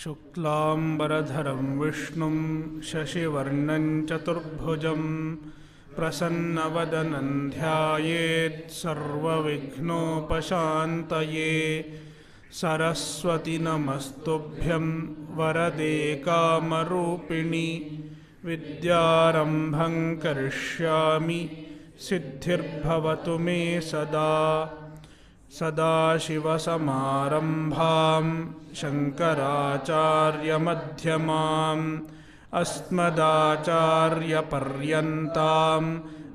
शुक्लांबरधरं विष्णुं शशिवर्णं चतुर्भुजं प्रसन्नवदनं ध्यायेत् सर्वविघ्नोपशान्तये। सरस्वती नमस्तुभ्यं वरदे कामरूपिणि विद्यारम्भं करिष्यामि सिद्धिर्भवतु मे सदा। सदाशिवसमारम्भां शङ्कराचार्यमध्यमाम् अस्मदाचार्यपर्यन्तां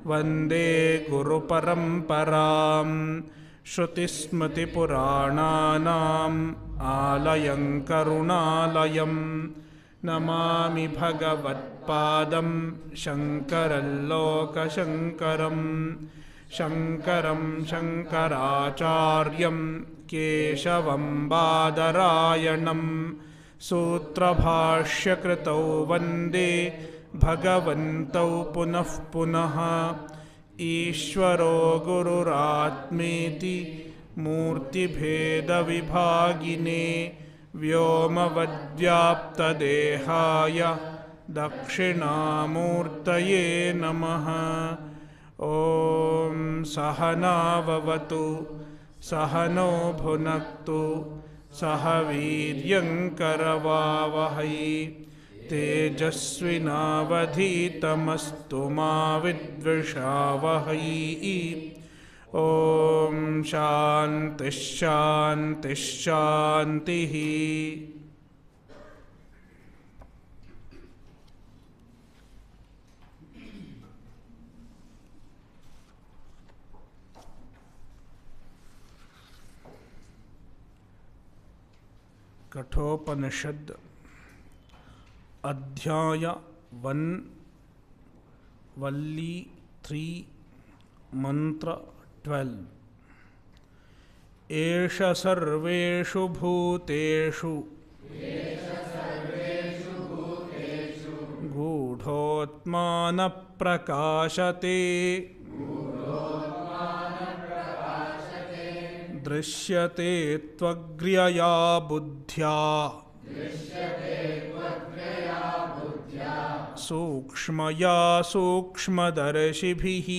वन्दे गुरुपरम्पराम्। श्रुतिस्मृतिपुराणानाम् आलयं करुणालयं नमामि भगवत्पादं शङ्करं लोकशङ्करम्। शङ्करं शङ्कराचार्यं केशवं बादरायणं सूत्रभाष्यकृतौ वन्दे भगवन्तौ पुनः पुनः। ईश्वरो गुरुरात्मेति मूर्तिभेदविभागिने व्योमवद्व्याप्तदेहाय दक्षिणामूर्तये नमः। ॐ सहनाववतु सहनो भुनक्तु सह वीर्यङ्करवावहै तेजस्विनावधीतमस्तु मा विद्विषावहै। ॐ शान्तिः शान्तिः शान्तिः। कठोपनिषद अध्याय 1 वल्ली 3 मंत्र 12। एष सर्वेषु भूतेषु गूढोत्मान प्रकाशते दृश्यते त्वग्र्यया बुद्ध्या सूक्ष्मया सूक्ष्मदर्शिभिः।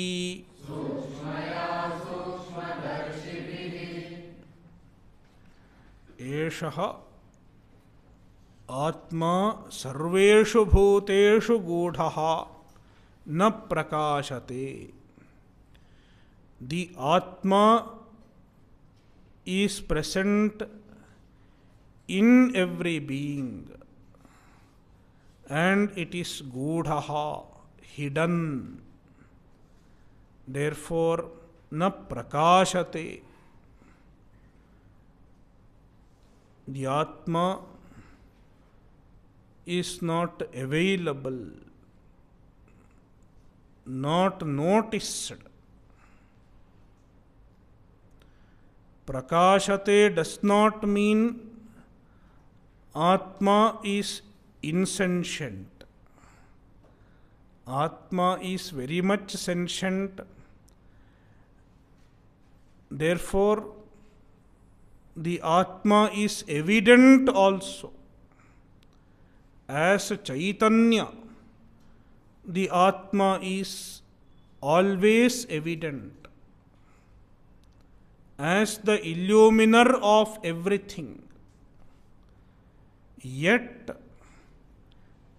एषः आत्मा सर्वेषु भूतेषु गूढः न प्रकाशते। The Atma is present in every being and it is gudhaha, hidden. Therefore na prakashate. The Atma is not available, not noticed. Prakashate does not mean Atma is insentient. Atma is very much sentient. Therefore, the Atma is evident also. As Chaitanya, the Atma is always evident. As the illuminer of everything. Yet,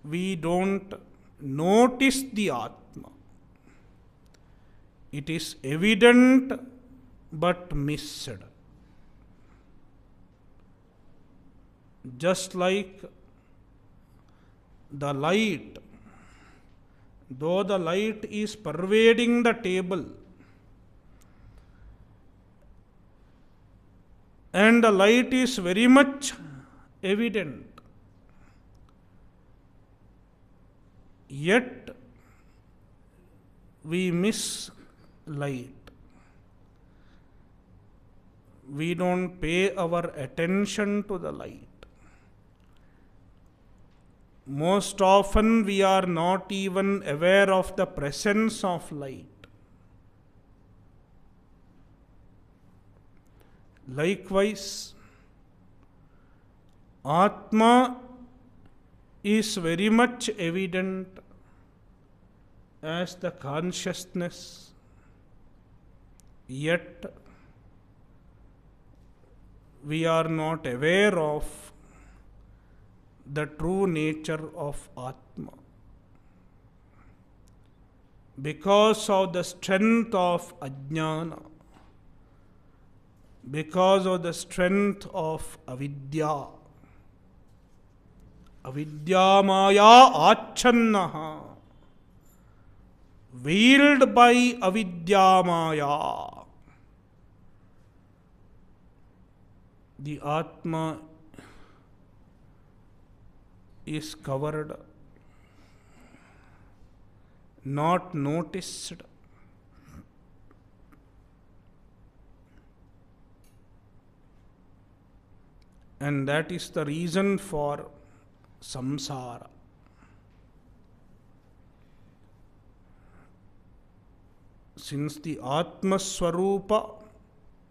we don't notice the Atma. It is evident but missed. Just like the light, though the light is pervading the table, and the light is very much evident, yet we miss light. We don't pay our attention to the light. Most often we are not even aware of the presence of light. Likewise, Atma is very much evident as the consciousness, yet we are not aware of the true nature of Atma. Because of the strength of ajnana, because of the strength of avidya, avidya maya achannaha, veiled by avidya maya, the Atma is covered, not noticed. And that is the reason for samsara. Since the Atma Swarupa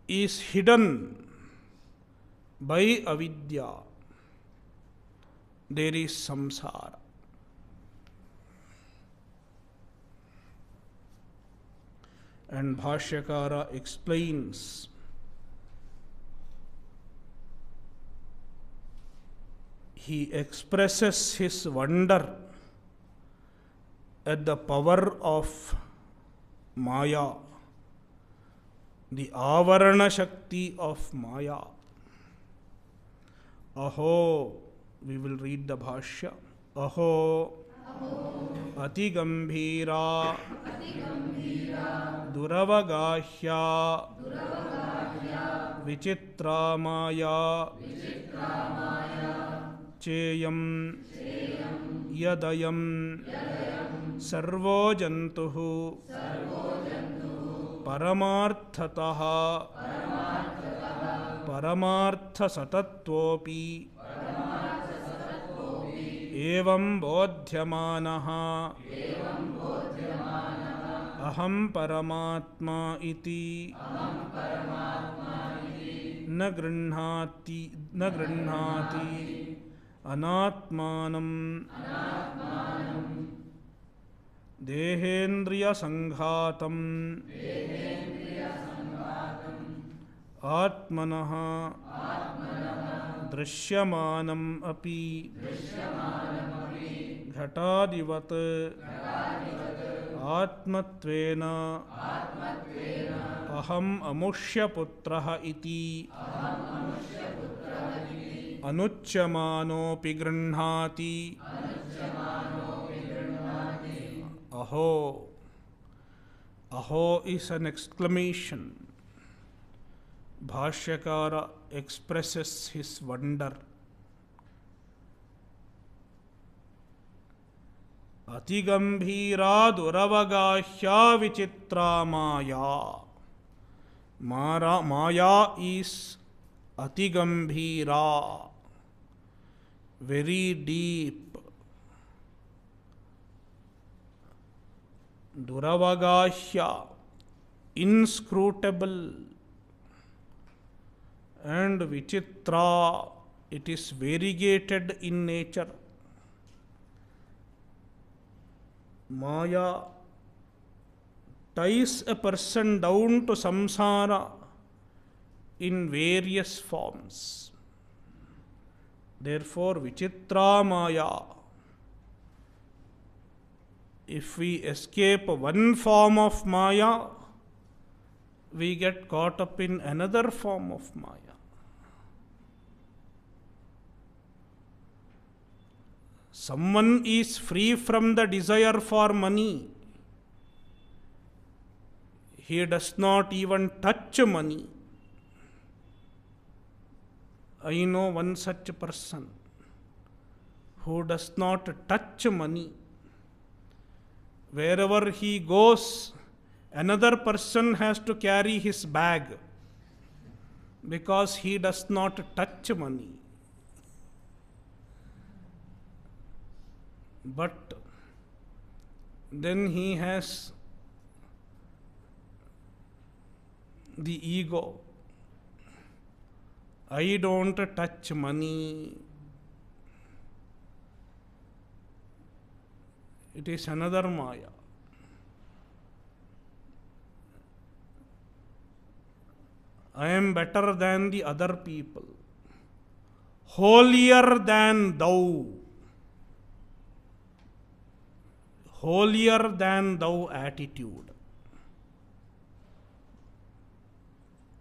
is hidden by avidya, there is samsara. And Bhashyakara explains he expresses his wonder at the power of Maya, the Avarana Shakti of Maya. Aho, we will read the Bhashya. Aho, Ati Gambhira, Duravagahya, Vichitra Maya, Cheyam, Yadayam, Sarvo Jantuhu, Paramarthataha, Paramartha Satatvopi, Evam Bodhyamanaha, Aham Paramatma iti, Na Grinhati, Anatmanam, Dehendriya Sanghatam, Atmanaha, Drishyamanam api, Ghatadivat, Atmatvena, Aham Amushya Putraha iti, Anuchyamano Pigrinhati. Aho. Aho is an exclamation. Bhashyakara expresses his wonder. Atigambhira duravagahya vichitra maya. Maya is atigambhira, very deep. Duravagahya, inscrutable. And vichitra, it is variegated in nature. Maya ties a person down to samsara in various forms. Therefore, vichitra maya. If we escape one form of maya, we get caught up in another form of maya. Someone is free from the desire for money. He does not even touch money. I know one such person who does not touch money. Wherever he goes, another person has to carry his bag because he does not touch money. But then he has the ego. I don't touch money. It is another Maya. I am better than the other people. Holier than thou. Holier than thou attitude.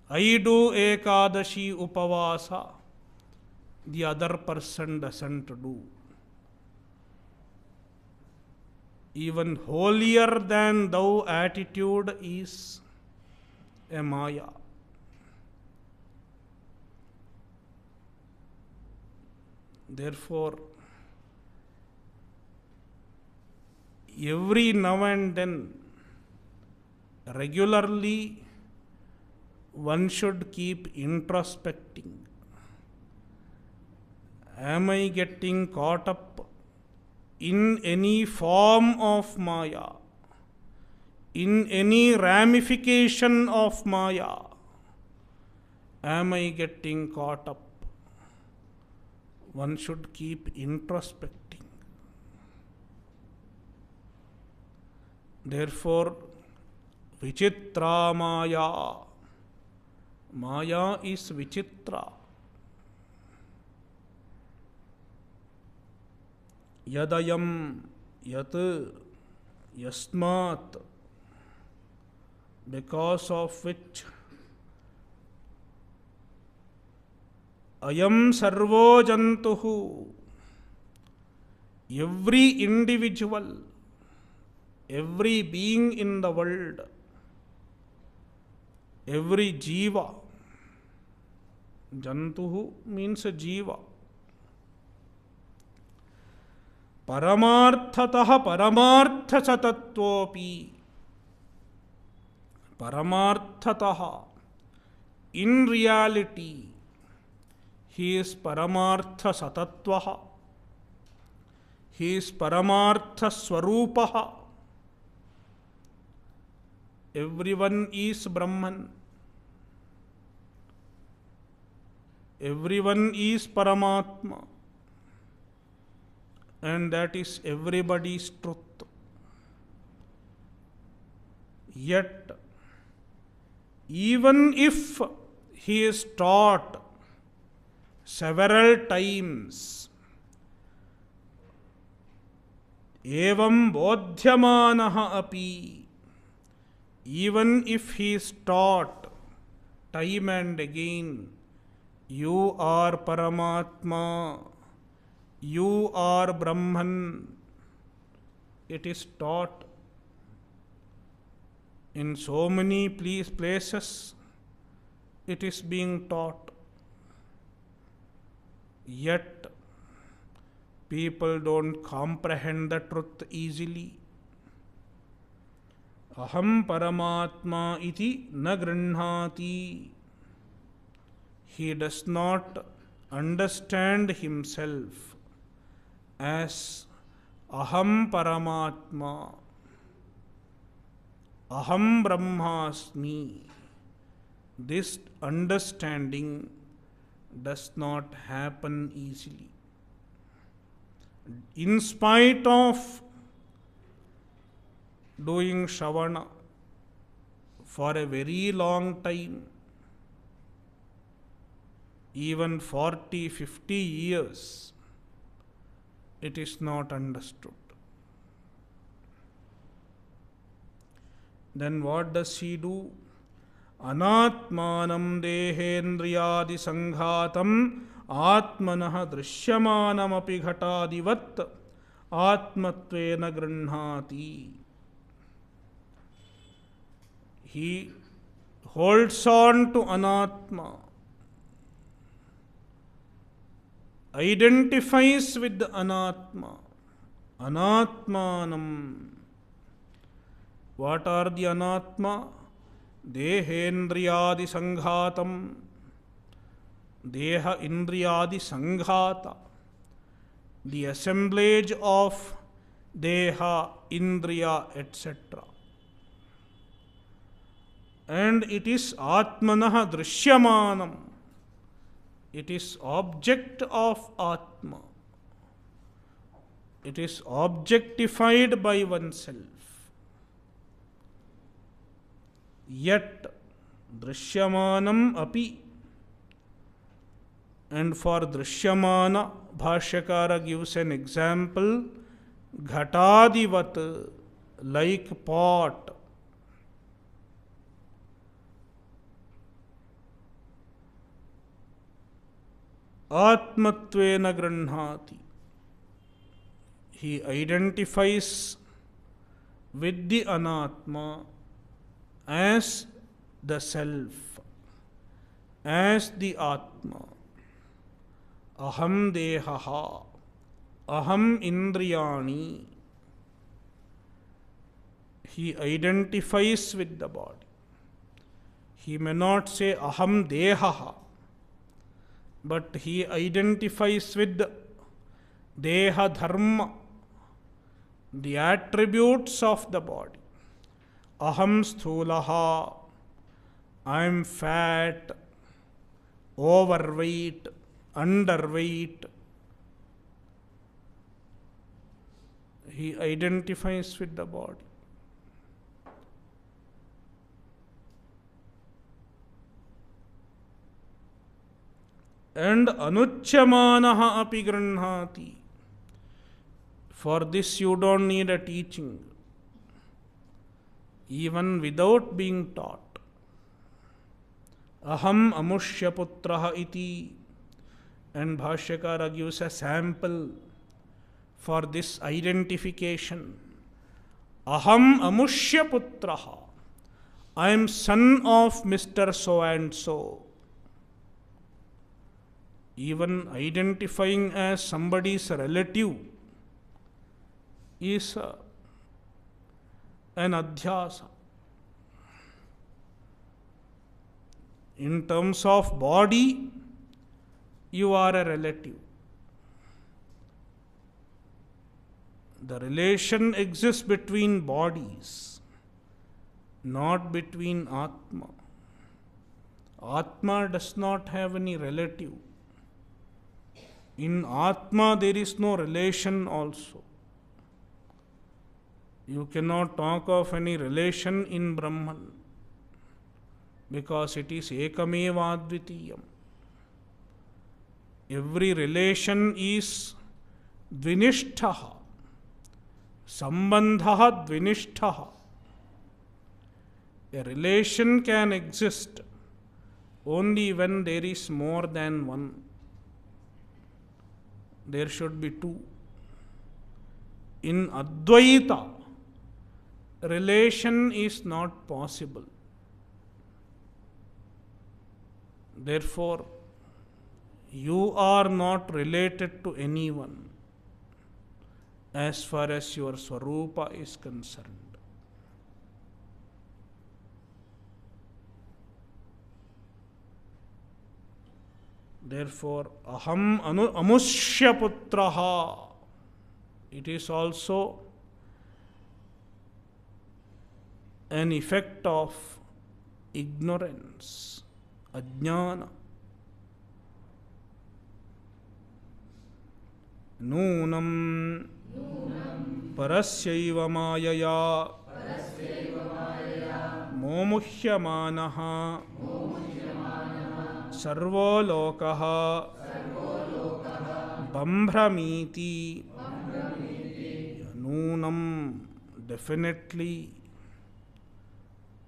I do Ekadashi Upavasa. The other person doesn't do. Even holier than thou attitude is a Maya. Therefore, every now and then, regularly, one should keep introspecting. Am I getting caught up in any form of Maya? In any ramification of Maya? Am I getting caught up? One should keep introspecting. Therefore, Vichitra Maya. Maya is Vichitra. Yadayam, Yat, Yasmat, because of which Ayam Sarvo Jantuhu, every individual, every being in the world, every Jiva, Jantuhu means a Jiva, Paramarthataha Paramartha Satatvopi, Paramarthataha, in reality, he is Paramartha Satatvaha, he is Paramartha Swarupaha. Everyone is Brahman. Everyone is Paramatma. And that is everybody's truth. Yet, even if he is taught several times, evam bodhyamanaha api, even if he is taught time and again, you are Paramatma, you are Brahman, it is taught in so many places, it is being taught. Yet, people don't comprehend the truth easily. Aham Paramatma iti na grinhati. He does not understand himself as Aham Paramatma, Aham Brahmasmi. This understanding does not happen easily. In spite of doing Shravana for a very long time, even 40, 50 years, it is not understood. Then what does he do? Anatmanam dehendriyadi sanghatam atmanah drishyamanam api ghatadivat atmatvena grinhati. He holds on to Anatma, identifies with the Anatma. Anatmanam. What are the Anatma? Dehendriyadi sanghatam. Deha indriyadi sanghata. The assemblage of Deha, Indriya, etc. And it is Atmanah Drishyamanam. It is object of Atma. It is objectified by oneself. Yet, Drishyamanam api. And for Drishyamana, Bhashyakara gives an example, Ghatadivat, like pot. Atmatvena granhati. He identifies with the anatma as the self, as the atma. Aham dehaha, aham indriyani. He identifies with the body. He may not say aham dehaha, but he identifies with deha dharma, the attributes of the body. Aham sthulaha, I am fat, overweight, underweight. He identifies with the body. And anuchyamanaha api granhati. For this you don't need a teaching, even without being taught. Aham amushya putraha iti. And Bhashyakara gives a sample for this identification. Aham amushya putraha. I am son of Mr. So and so. Even identifying as somebody's relative is an adhyasa. In terms of body, you are a relative. The relation exists between bodies, not between Atma. Atma does not have any relative. In Atma there is no relation also. You cannot talk of any relation in Brahman because it is ekameva advitiyam. Every relation is dvinishtaha, sambandhaha dvinishtaha. A relation can exist only when there is more than one. There should be two. In Advaita, relation is not possible. Therefore, you are not related to anyone as far as your Swarupa is concerned. Therefore, aham amushya putraha. It is also an effect of ignorance, ajnana. Nunam parasyaiva mayaya momuhyamanaha sarvo lokaha bambramiti. Nunam, definitely.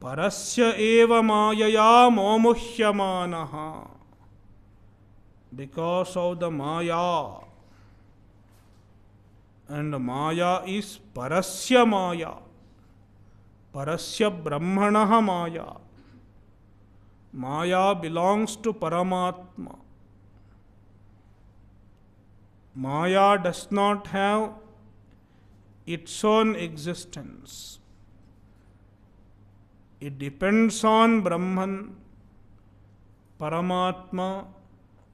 Parasya eva mayaya momuhyamanaha. Because of the maya. And maya is parasya maya. Parasya brahmanaha maya. Maya belongs to Paramatma. Maya does not have its own existence. It depends on Brahman, Paramatma,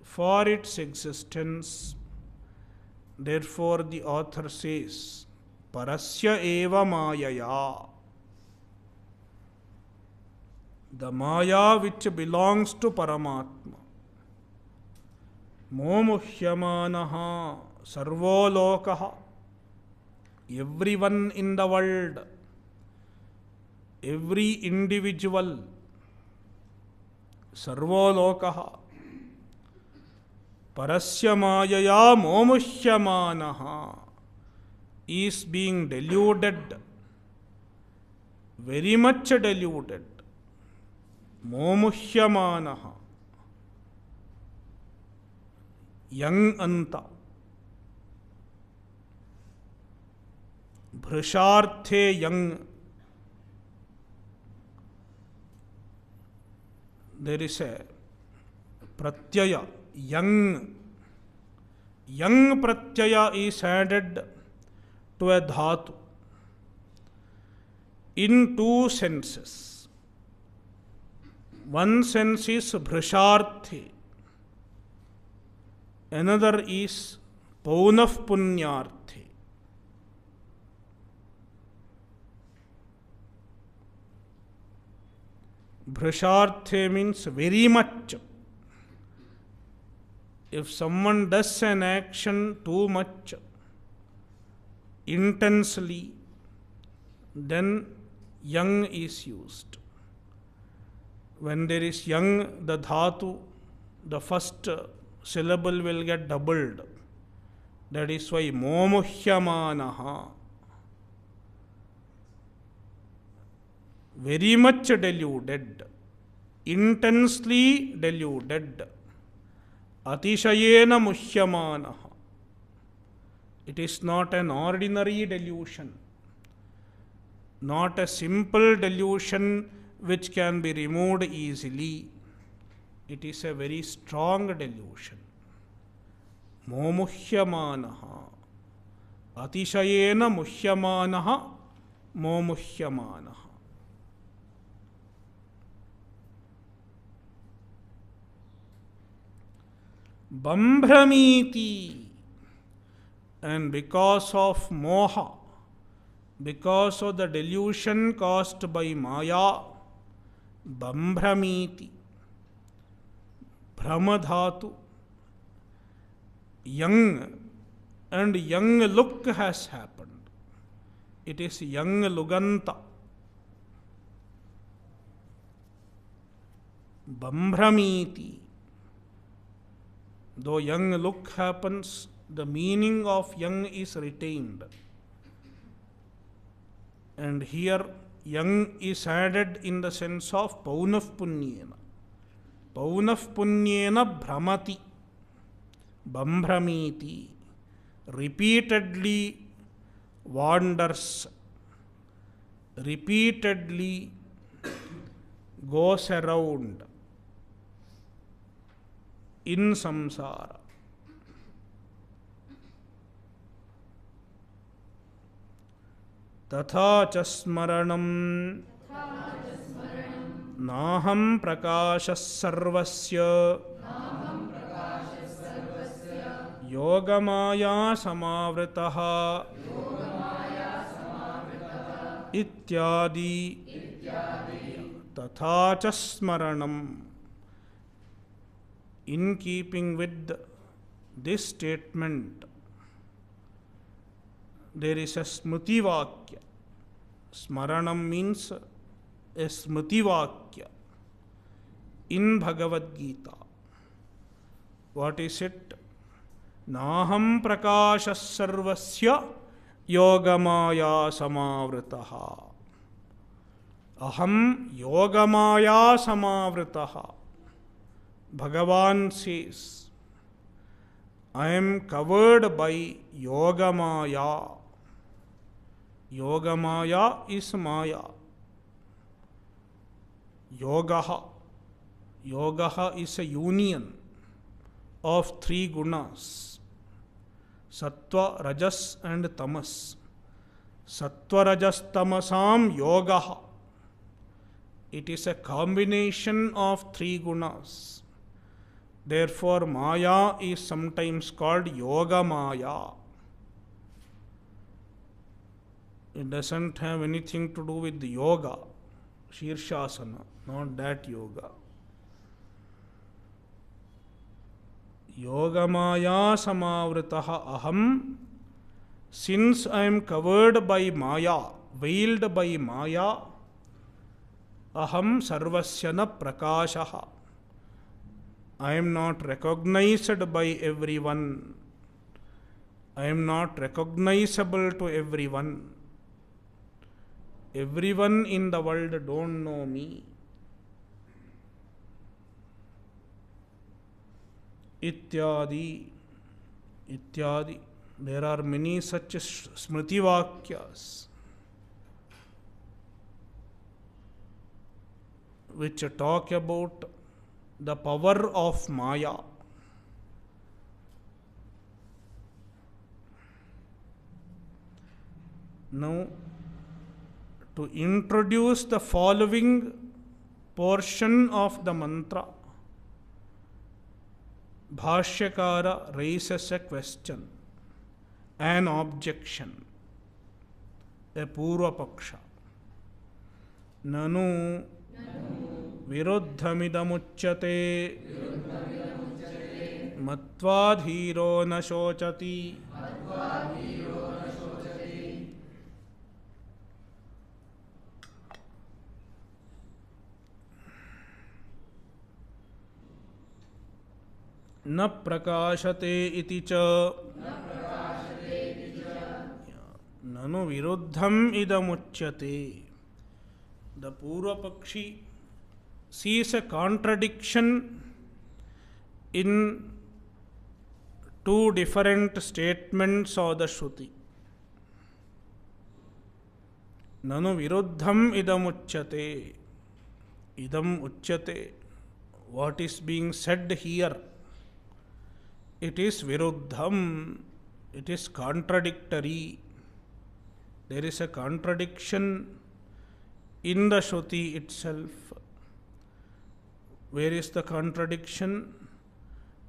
for its existence. Therefore, the author says, Parasya eva mayaya. The maya which belongs to Paramatma. Momuhyamanaha sarvo lokaha. everyone in the world, every individual, sarvo lokaha, parasya mayaya momuhyamanaha, is being deluded, very much deluded. Momuhyamanaha, yang anta, bhrusharthe yang. There is a pratyaya, yang. Yang pratyaya is added to a dhatu in two senses. One sense is bhrusharthe, another is paunaf punyarthe. Bhrusharthe means very much. If someone does an action too much, intensely, then yang is used. When there is yang, the dhatu, the first syllable will get doubled. That is why momuhyamanaha, very much deluded, intensely deluded, atishayena muhyamanaha. It is not an ordinary delusion, not a simple delusion which can be removed easily. It is a very strong delusion. Momuhyamanaha, atishayena muhyamanaha, momuhyamanaha. Bambhramiti, and because of moha, because of the delusion caused by maya, bambhramiti, brahmadhatu, young, and young look has happened. It is young luganta. Bambhramiti. Though young look happens, the meaning of young is retained. And here, young is added in the sense of paunaf punyena. Paunaf punyena bhramati, bambhramiti, repeatedly wanders, repeatedly goes around in samsara. Tatha cha smaranam naham prakashas sarvasya yogamaya samavritaha ityadi. Tatha cha smaranam. In keeping with this statement, there is a smriti vakya. Smaranam means a smriti vakya in Bhagavad Gita. What is it? Naham prakashas sarvasya yogamaya samavritaha. Aham yogamaya samavritaha. Bhagavan says, I am covered by yogamaya. Yogamaya is maya. Yogaha. Yogaha is a union of three gunas, sattva, rajas and tamas. Sattva, rajas, tamasam yogaha. It is a combination of three gunas. Therefore, maya is sometimes called yoga maya. It doesn't have anything to do with yoga, Shirshasana, not that yoga. Yogamaya samavritaha aham Since I am covered by Maya, veiled by Maya, aham sarvasya na prakashaha. I am not recognized by everyone. I am not recognizable to everyone. Everyone in the world don't know me. Ityadi, ityadi. There are many such smriti vakyas which talk about the power of Maya. Now, to introduce the following portion of the mantra, Bhashyakara raises a question, an objection, a Purva Paksha. Nanu viruddhamidamuchyate matvadhiro na shochati. न प्रकाशते इति च ननु विरुद्धम इदमुच्यते. The Purva Pakshi sees a contradiction in two different statements of the Shruti. Nanu viruddham idam uchyate. Idam uchyate. What is being said here? It is viruddham. It is contradictory. There is a contradiction in the Shruti itself. Where is the contradiction?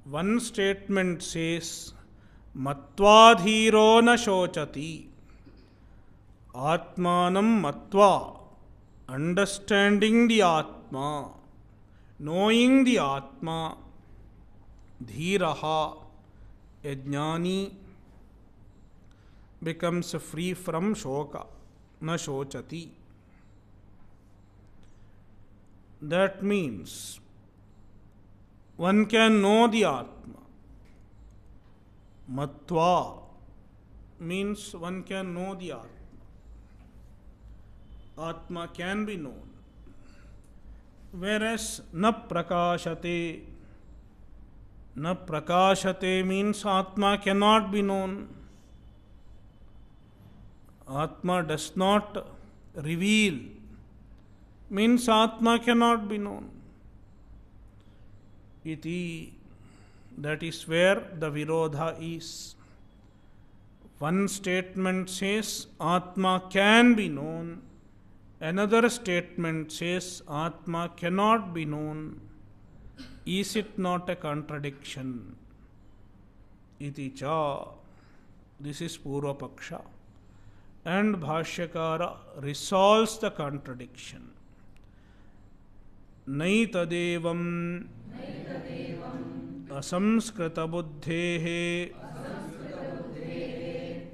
One statement says, Matvadhiro na shochati. Atmanam matva. Understanding the Atma. Knowing the Atma. Dhiraha. A jnani becomes free from shoka. Na shochati. That means one can know the Atma. Matva means one can know the Atma. Atma can be known. Whereas na prakashate. Na prakashate means Atma cannot be known. Atma does not reveal. Means Atma cannot be known. Iti, that is where the virodha is. One statement says Atma can be known. Another statement says Atma cannot be known. Is it not a contradiction? Iti cha. This is Purva Paksha. And Bhashyakara resolves the contradiction. Naitadevam asamskrita buddhehe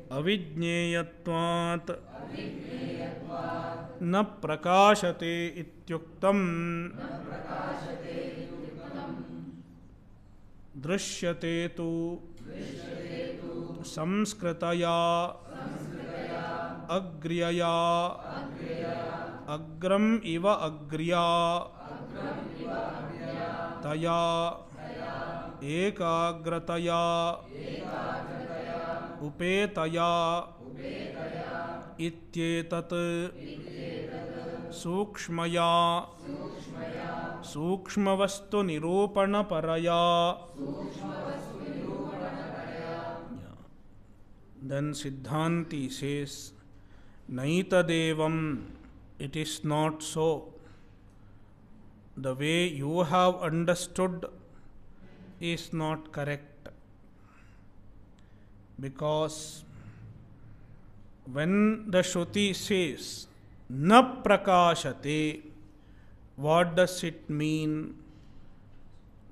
avidnyeyatvat na prakashate ityuktam drishyate tu samskritaya agriyaya agram iva agriya taya ekagrataya upetaya ityetat sukshmaya सूक्ष्मवस्तु निरूपण परया. Then Siddhanti says, Naitadevam, it is not so. The way you have understood is not correct. Because when the Shruti says, Na prakashate, what does it mean?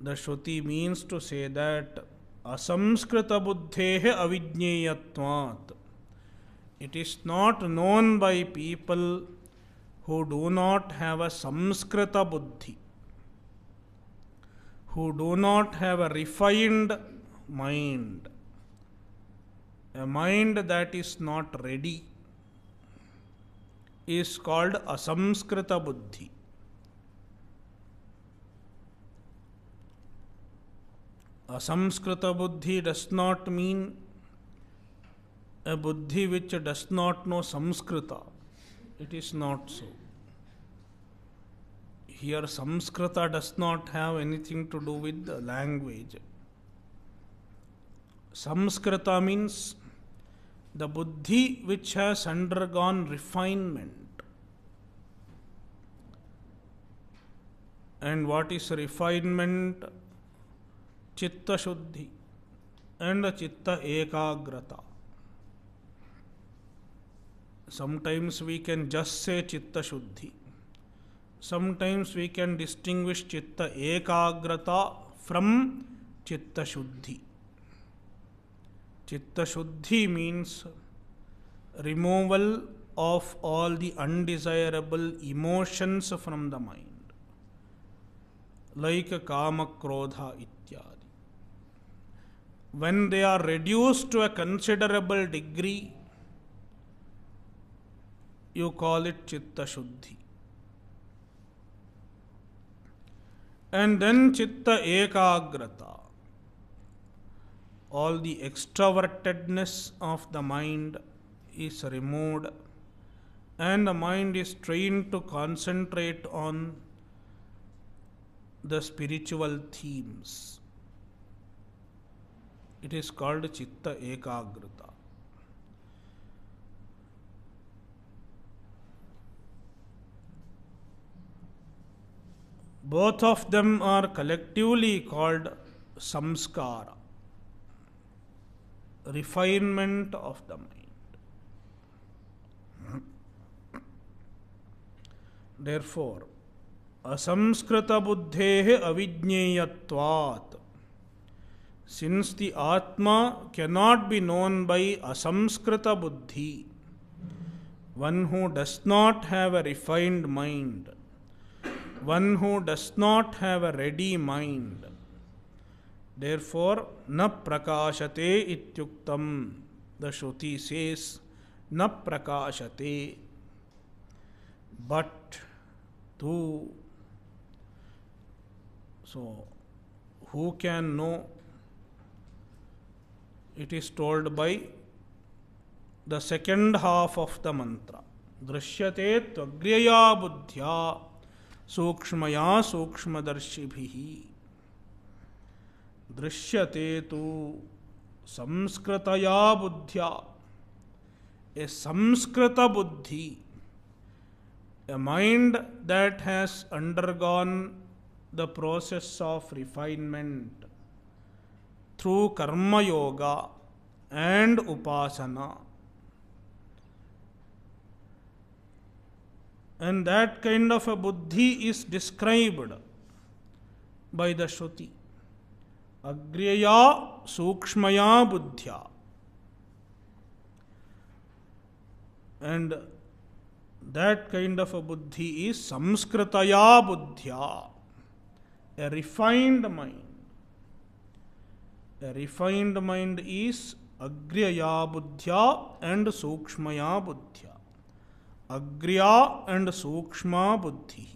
The Shruti means to say that asamskrita buddhehe avidnyeyatvat. It is not known by people who do not have a Samskrita buddhi, who do not have a refined mind, a mind that is not ready, is called asamskrita buddhi. Asamskrita buddhi does not mean a buddhi which does not know Samskrita. It is not so. Here Samskrita does not have anything to do with the language. Samskrita means the buddhi which has undergone refinement. And what is refinement? Chitta Shuddhi and Chitta Ekagrata. Sometimes we can just say Chitta Shuddhi. Sometimes we can distinguish Chitta Ekagrata from Chitta Shuddhi. Chitta Shuddhi means removal of all the undesirable emotions from the mind, like Kama, Krodha, ityadi. When they are reduced to a considerable degree, you call it Chitta Shuddhi. And then Chitta Ekagrata. All the extrovertedness of the mind is removed and the mind is trained to concentrate on the spiritual themes. It is called Chitta Ekagrata. Both of them are collectively called samskara, refinement of the mind. Therefore, asamskrita buddhehe avijneyatvat. Since the Atma cannot be known by asamskrita buddhi, one who does not have a refined mind, one who does not have a ready mind, therefore, na prakashate ityuktam. The Shruti says, na prakashate. But to. So, who can know? It is told by the second half of the mantra. Drishyate tvagriya buddhya sukshmaya sukshmadarshibhihi. Drishyate tu samskritaya buddhya. A samskrita buddhi, a mind that has undergone the process of refinement through karma yoga and upasana. And that kind of a buddhi is described by the Shruti. Agriya sukshmaya buddhya. And that kind of a buddhi is samskritaya buddhya, a refined mind. A refined mind is agriya buddhya and sukshmaya buddhya. Agriya and sukshma buddhi.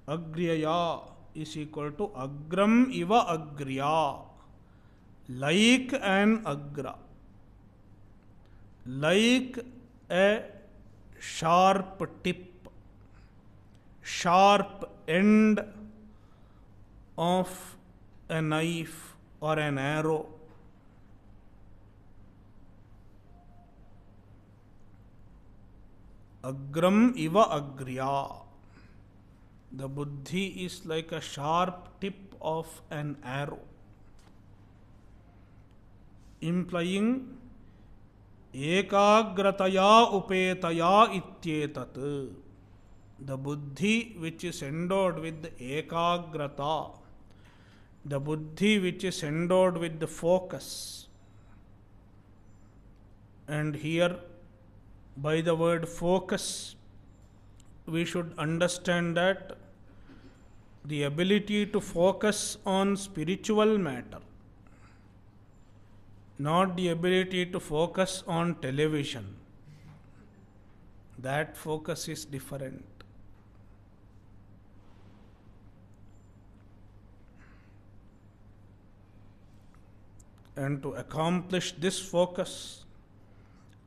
Agriya is equal to agram iva agriya, like an agra, like a sharp tip, sharp end of a knife or an arrow. Agram iva agriya. The buddhi is like a sharp tip of an arrow, implying ekagrataya upetaya ityetat. The buddhi which is endowed with ekagrata, the buddhi which is endowed with the focus And here, by the word focus, we should understand that the ability to focus on spiritual matter, not the ability to focus on television. That focus is different. And to accomplish this focus,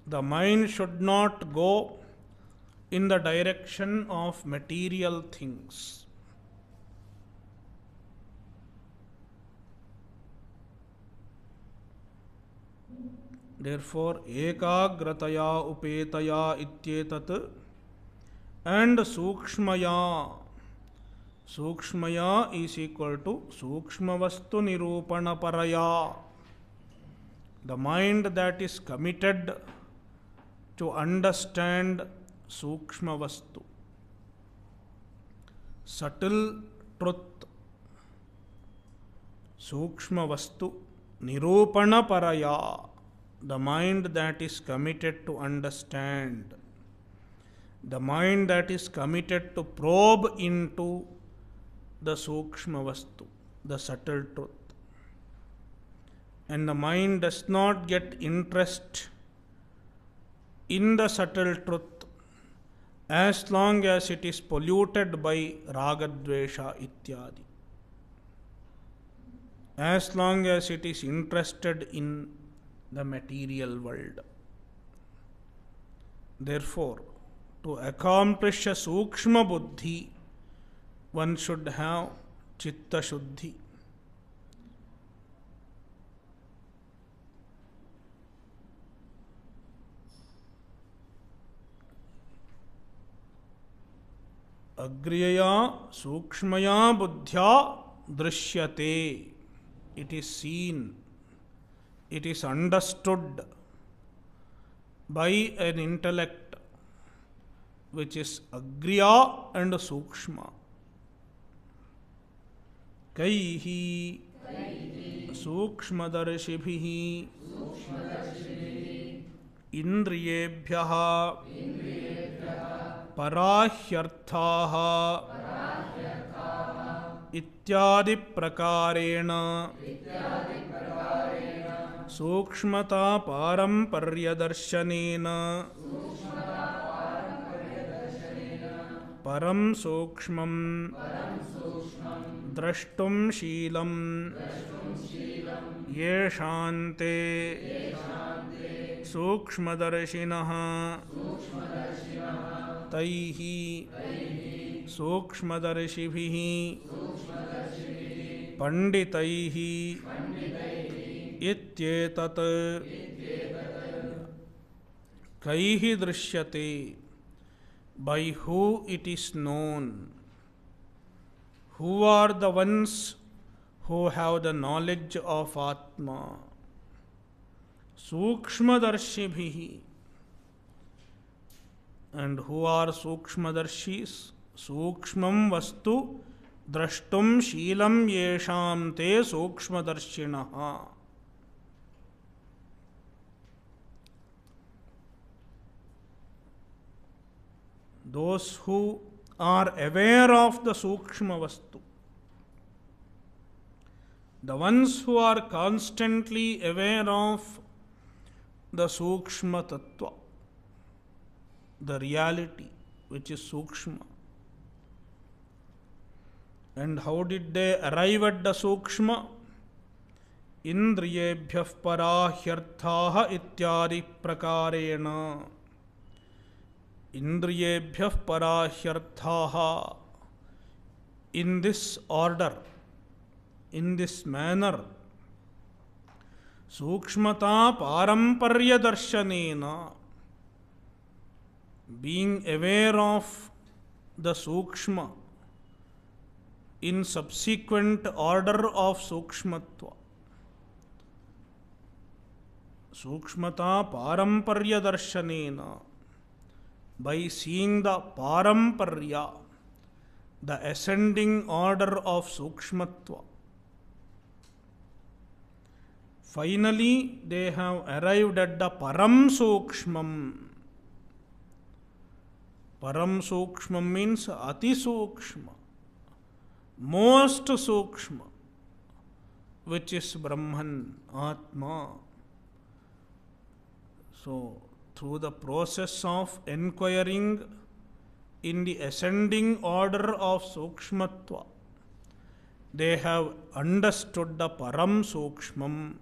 the mind should not go in the direction of material things. Therefore, ekagrataya upetaya ityetat and sukshmaya. Sukshmaya is equal to sukshmavastu nirupana paraya. The mind that is committed to understand sukshma vastu, subtle truth, sukshma vastu nirupana paraya. The mind that is committed to understand, the mind that is committed to probe into the sukshma vastu, the subtle truth. And the mind does not get interest in the subtle truth as long as it is polluted by ragadvesha ityadi. As long as it is interested in the material world. Therefore, to accomplish a sukshma buddhi, one should have chitta shuddhi. Agriyaya sukshmaya buddhya drishyate. It is seen, it is understood by an intellect which is agriya and sukshma. Kaihi sukshmadarshibihi indriyebhyaha parahyarthaha इत्यादि प्रकारेण सूक्ष्मता पारंपर्यदर्शनेन परं सूक्ष्मं द्रष्टुं शीलं येषान्ते सूक्ष्मदर्शिनः तैः सूक्ष्मदर्शिभिः पंडितैः इत्येतत् कैः दृश्यते. By who it is known. Who are the ones who have the knowledge of Atma? Sukshmadarshibhihi. And who are Sukshmadarshis? Sukshmam vastu drashtum sheelam yesham te sukshmadarshinaha. Those who are aware of the sukshma vastu, the ones who are constantly aware of the sukshma tattva, the reality which is sukshma. And how did they arrive at the sukshma? Indriyebhyah parahyarthaha ityadi prakarena. Indriyebhyah parahyarthaha. In this order, in this manner, sukshmata paramparya darshanena, being aware of the sukshma in subsequent order of sukshmatva. Sukshmata paramparya darshanena, by seeing the paramparya, the ascending order of sukshmatva, finally they have arrived at the Param Sukshmam. Param Sukshmam means Ati Sukshma, most Sukshma, which is Brahman, Atma. So, through the process of enquiring in the ascending order of Sukshmatva, they have understood the Param Sukshmam.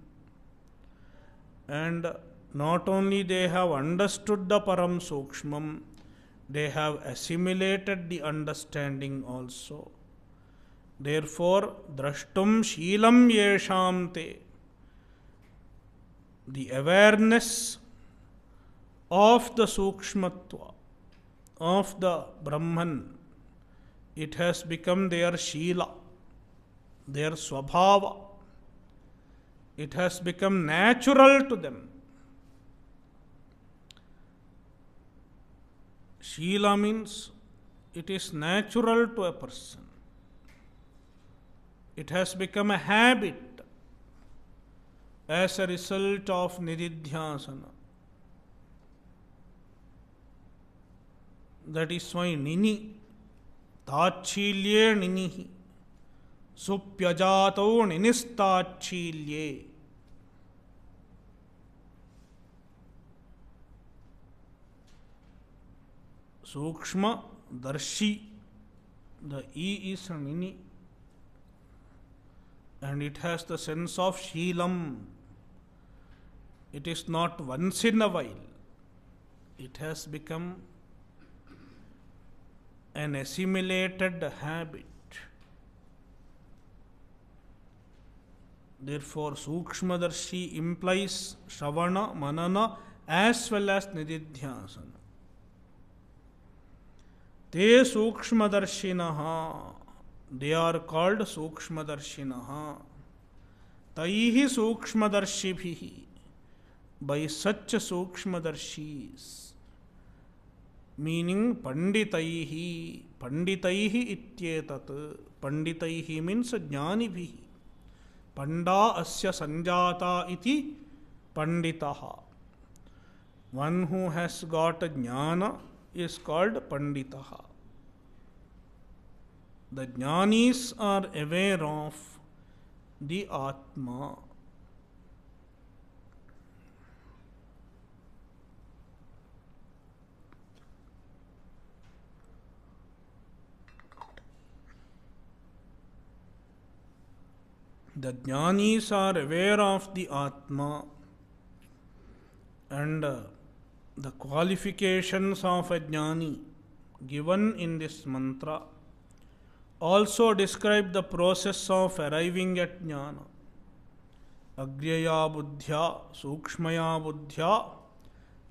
And not only they have understood the Param Sukshmam, they have assimilated the understanding also. Therefore, Drashtum Sheelam Yesham Te, the awareness of the Sukshmatva, of the Brahman, it has become their Sheela, their Swabhava. It has become natural to them. Sheela means it is natural to a person. It has become a habit as a result of Nididhyasana. That is why Nini, Tachilye Ninihi, Supyajato Ninistachilye. Sukshma Darshi, the E is Nini, and it has the sense of Sheelam. It is not once in a while. It has become an assimilated habit. Therefore, Sukshmadarshi implies Shravana, Manana as well as Nididhyasana. Te Sukshmadarshinaha, they are called Sukshmadarshinaha. Taihi Sukshmadarshibhihi, by such Sukshmadarshis, meaning Panditaihi. Panditaihi ityetat. Panditaihi means Jnanibhihi. Panda asya sanjata iti panditaha. One who has got jnana is called panditaha. The jnanis are aware of the Atma. The jnanis are aware of the Atma, and the qualifications of a jnani given in this mantra also describe the process of arriving at jnana. Agriyaya buddhya, sukshmaya buddhya,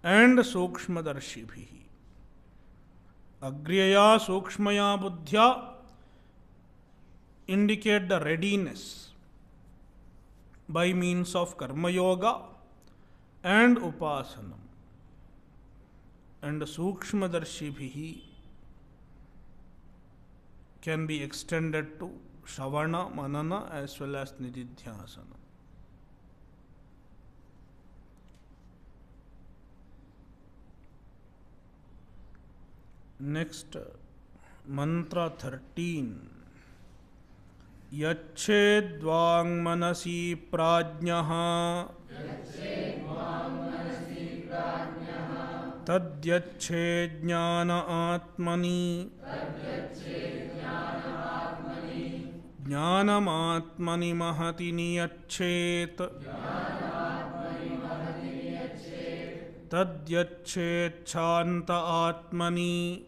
and sukshmadarshibihi. Agriyaya, sukshmaya buddhya indicate the readiness by means of karma yoga and upasanam. And sukshmadarshibihi can be extended to Shravana, Manana as well as Nididhyasana. Next, mantra 13. Yacchedvang manasi prajnaha tadyacche jnana atmani jnanam atmani mahati niyachet tadyacche chanta atmani.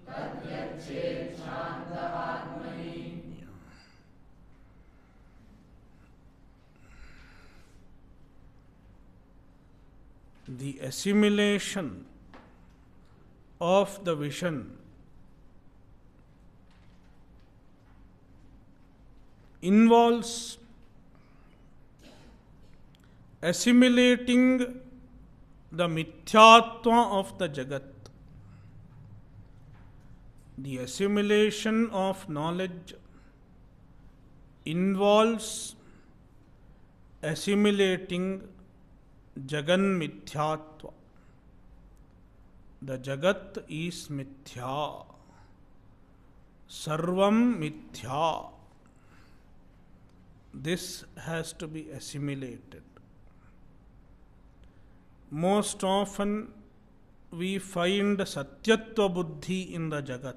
The assimilation of the vision involves assimilating the mithyatva of the Jagat. The assimilation of knowledge involves assimilating Jagan Mithyatva. The Jagat is Mithya. Sarvam Mithya. This has to be assimilated. Most often we find Satyatva Buddhi in the Jagat.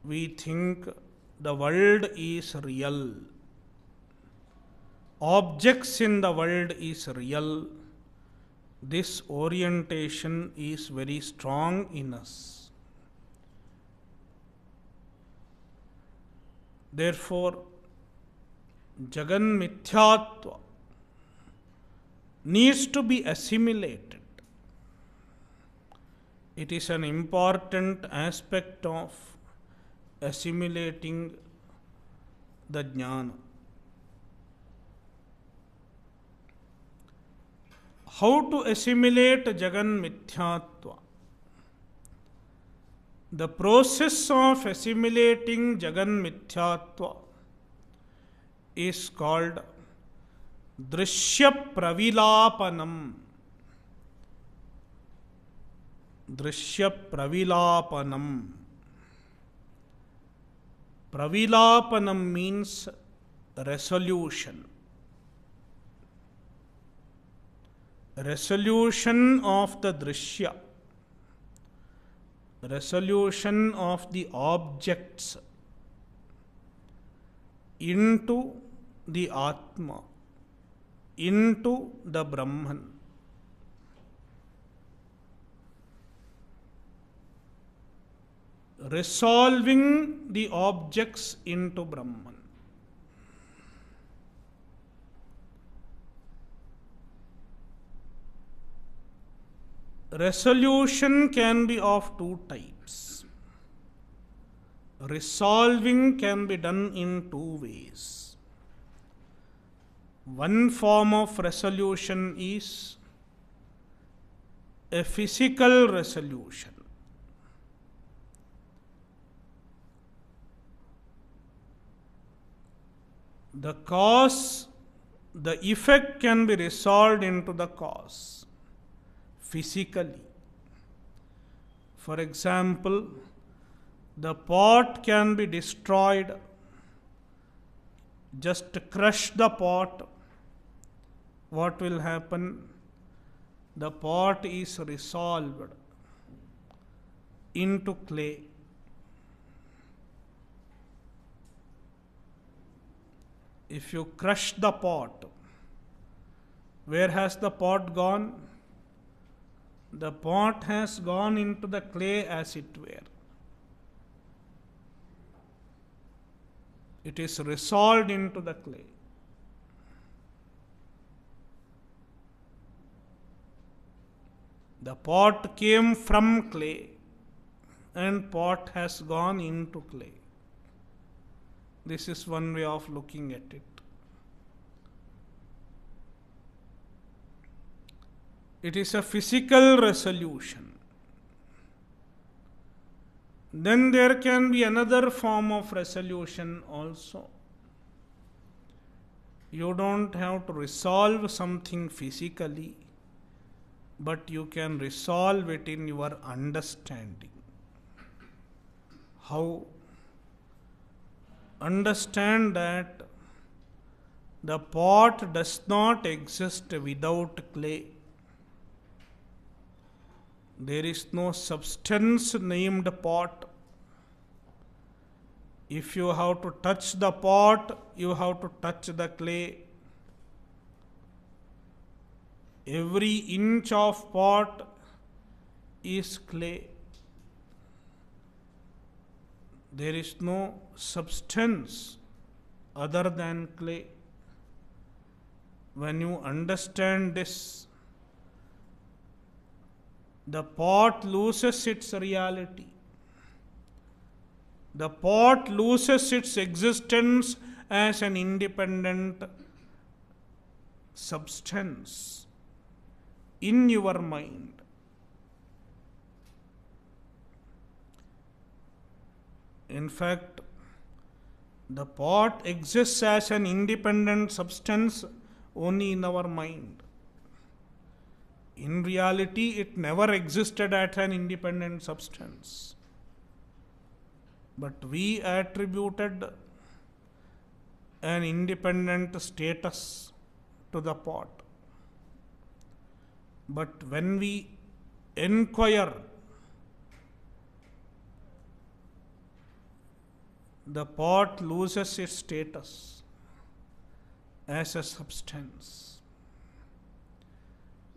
We think the world is real. Objects in the world is real. This orientation is very strong in us. Therefore, Jagan Mithyatva needs to be assimilated. It is an important aspect of assimilating the jnana. How to assimilate Jagan Mithyatva? The process of assimilating Jagan Mithyatva is called Drishya Pravilapanam. Drishya Pravilapanam. Pravilapanam means resolution. Resolution of the Drishya. Resolution of the objects into the Atma, into the Brahman. Resolving the objects into Brahman. Resolution can be of two types. Resolving can be done in two ways. One form of resolution is a physical resolution. The cause, the effect can be resolved into the cause physically. For example, the pot can be destroyed. Just crush the pot. What will happen? The pot is resolved into clay. If you crush the pot, where has the pot gone? The pot has gone into the clay as it were. It is resolved into the clay. The pot came from clay and pot has gone into clay. This is one way of looking at it. It is a physical resolution. Then there can be another form of resolution also. You don't have to resolve something physically, but you can resolve it in your understanding. How? Understand that the pot does not exist without clay. There is no substance named pot. If you have to touch the pot, you have to touch the clay. Every inch of pot is clay. There is no substance other than clay. When you understand this, the pot loses its reality. The pot loses its existence as an independent substance in your mind. In fact, the pot exists as an independent substance only in our mind. In reality, it never existed as an independent substance. But we attributed an independent status to the pot. But when we inquire, the pot loses its status as a substance.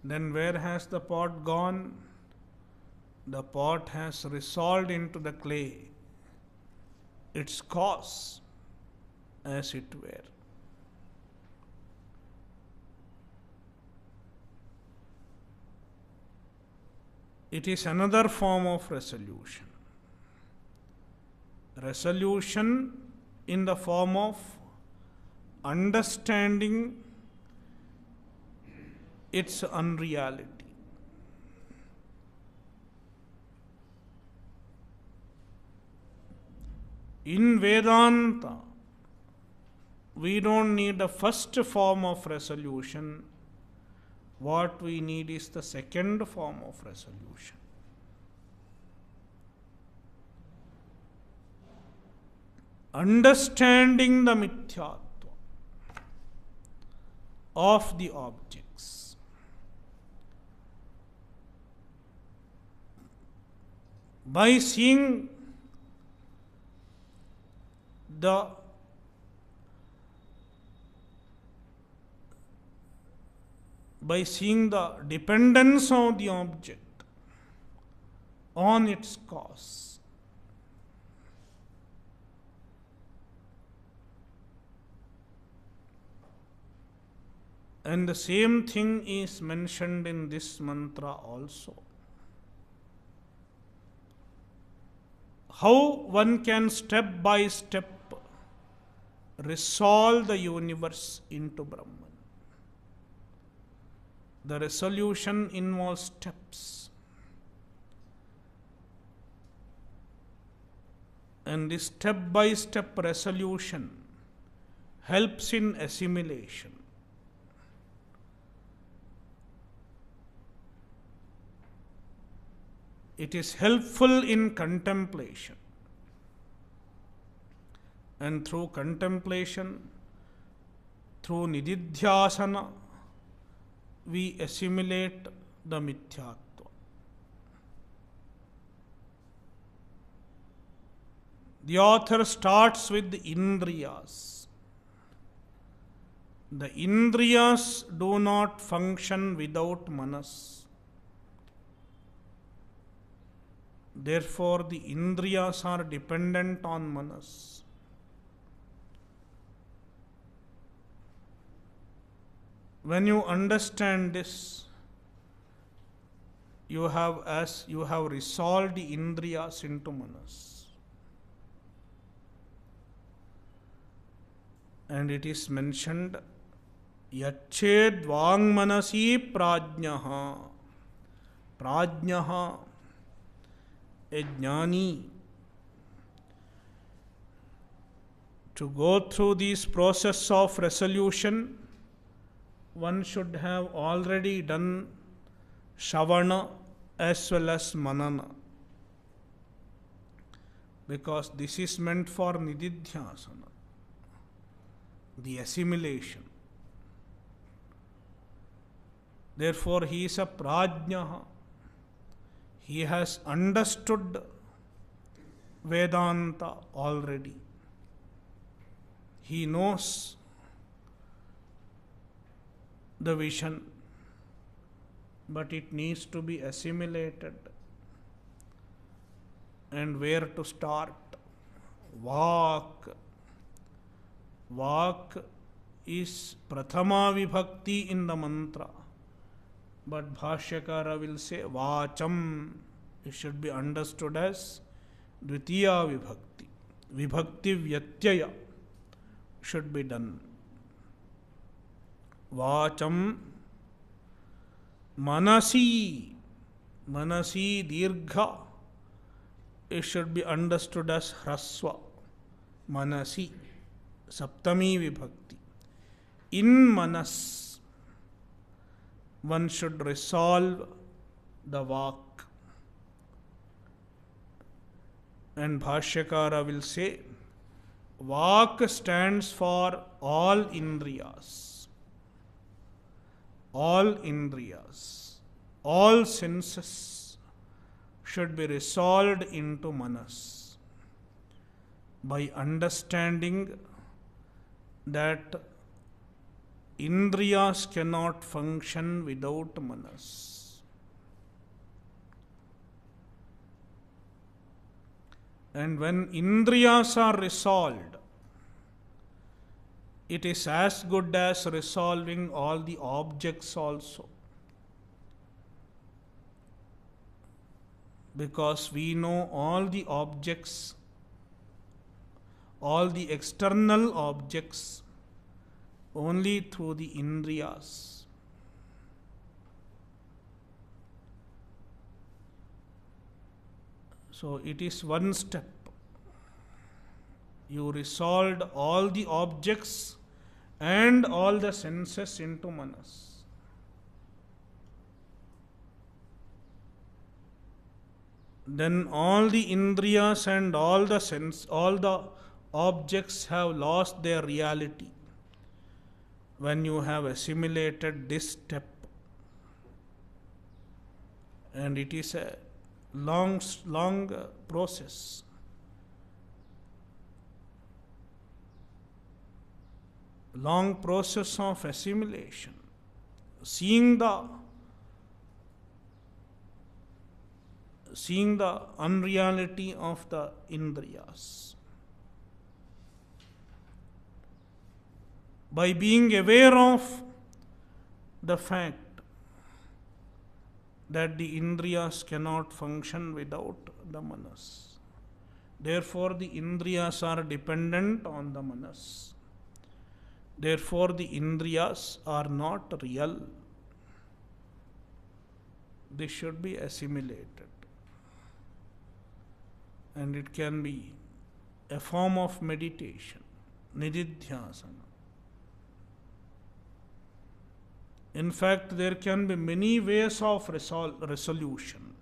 Then where has the pot gone? The pot has resolved into the clay, its cause, as it were. It is another form of resolution. Resolution in the form of understanding its unreality. In Vedanta, we don't need the first form of resolution. What we need is the second form of resolution. Understanding the mithyatva of the objects. By seeing the dependence of the object on its cause. And the same thing is mentioned in this mantra also. How one can step by step resolve the universe into Brahman. The resolution involves steps. And this step by step resolution helps in assimilation. It is helpful in contemplation. And through contemplation, through nididhyasana, we assimilate the mithyatva. The author starts with the indriyas. The indriyas do not function without manas. Therefore, the indriyas are dependent on manas. When you understand this, you have resolved the indriyas into manas. And it is mentioned, Yached Vangmanasi Prajnaha. Prajnaha, a jnani. To go through this process of resolution, one should have already done Shavana as well as Manana. Because this is meant for Nididhyasana, the assimilation. Therefore, he is a Prajnaha. He has understood Vedanta already. He knows the vision, but it needs to be assimilated. And where to start? Vak. Vak is Prathama Vibhakti in the mantra. But Bhashyakara will say Vacham. It should be understood as Dvitiya Vibhakti. Vibhakti Vyatyaya should be done. Vacham Manasi. Manasi Dirgha. It should be understood as Hraswa. Manasi. Saptami Vibhakti. In Manas. one should resolve the Vak. And Bhashyakara will say, Vak stands for all Indriyas. All Indriyas, all senses should be resolved into Manas by understanding that Indriyas cannot function without Manas. And when Indriyas are resolved, it is as good as resolving all the objects also. Because we know all the objects, all the external objects, only through the Indriyas. So it is one step. You resolved all the objects and all the senses into Manas. Then all the Indriyas and all the objects have lost their reality when you have assimilated this step. And it is a long process. Long process of assimilation, seeing the unreality of the Indriyas. By being aware of the fact that the Indriyas cannot function without the Manas. Therefore, the Indriyas are dependent on the Manas. Therefore, the Indriyas are not real. They should be assimilated. And it can be a form of meditation, nididhyasana. In fact, there can be many ways of resolution.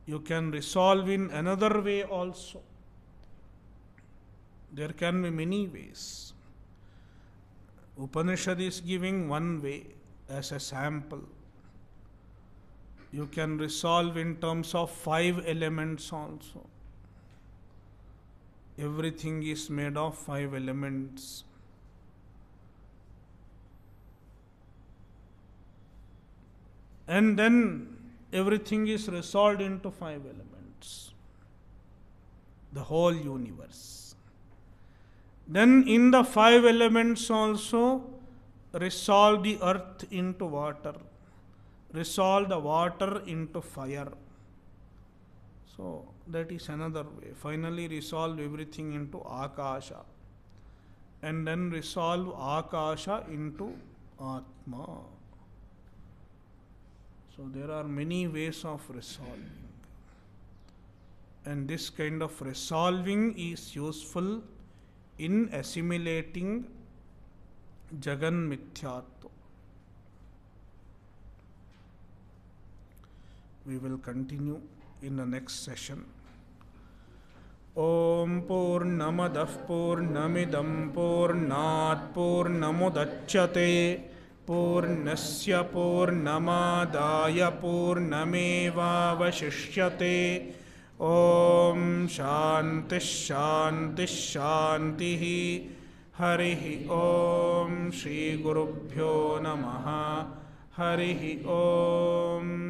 You can resolve in another way also. There can be many ways. Upanishad is giving one way as a sample. You can resolve in terms of 5 elements also. Everything is made of 5 elements. And then everything is resolved into 5 elements. The whole universe. Then in the 5 elements also, resolve the earth into water. Resolve the water into fire. So that is another way. Finally resolve everything into Akasha. And then resolve Akasha into Atma. So there are many ways of resolving. And this kind of resolving is useful in assimilating Jagan Mithyatva. We will continue in the next session. Om Purnamadah Purnamidam Purnat Purnamudachyate Purnasya Purnamadaya Purnameva Vashishyate. Om Shanti Shanti Shanti Harihi Om Shri Gurubhyo Namaha Harihi Om